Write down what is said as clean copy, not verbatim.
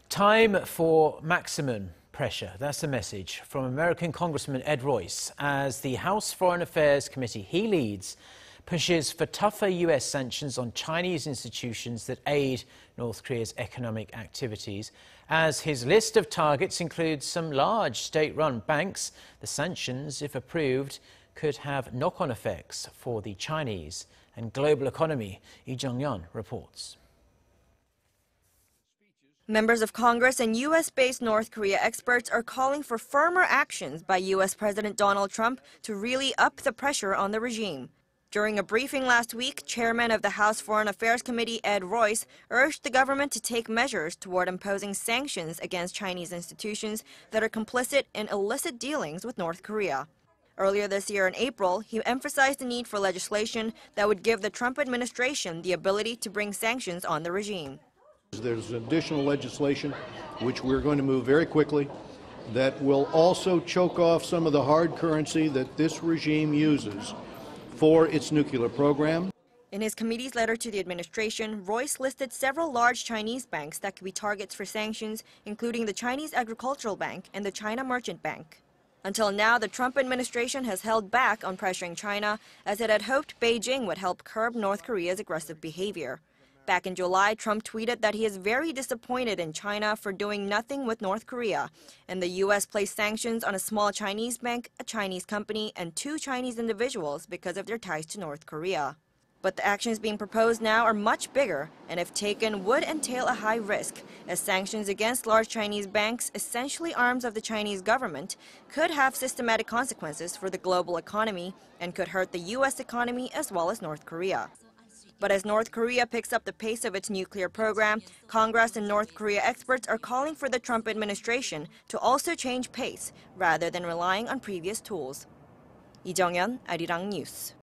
Time for maximum pressure. That's the message from American Congressman Ed Royce as the House Foreign Affairs Committee he leads pushes for tougher U.S. sanctions on Chinese institutions that aid North Korea's economic activities. As his list of targets includes some large state-run banks, the sanctions, if approved, could have knock-on effects for the Chinese and global economy. Jeong-yeon reports. Members of Congress and U.S.-based North Korea experts are calling for firmer actions by U.S. President Donald Trump to really up the pressure on the regime. During a briefing last week, Chairman of the House Foreign Affairs Committee Ed Royce urged the government to take measures toward imposing sanctions against Chinese institutions that are complicit in illicit dealings with North Korea. Earlier this year in April, he emphasized the need for legislation that would give the Trump administration the ability to bring sanctions on the regime. There's additional legislation, which we're going to move very quickly, that will also choke off some of the hard currency that this regime uses for its nuclear program. In his committee's letter to the administration, Royce listed several large Chinese banks that could be targets for sanctions, including the Chinese Agricultural Bank and the China Merchant Bank. Until now, the Trump administration has held back on pressuring China, as it had hoped Beijing would help curb North Korea's aggressive behavior. Back in July, Trump tweeted that he is very disappointed in China for doing nothing with North Korea, and the U.S. placed sanctions on a small Chinese bank, a Chinese company, and 2 Chinese individuals because of their ties to North Korea. But the actions being proposed now are much bigger, and if taken, would entail a high risk, as sanctions against large Chinese banks, essentially arms of the Chinese government, could have systematic consequences for the global economy and could hurt the U.S. economy as well as North Korea. But as North Korea picks up the pace of its nuclear program, Congress and North Korea experts are calling for the Trump administration to also change pace rather than relying on previous tools. Jeong-yeon, Arirang News.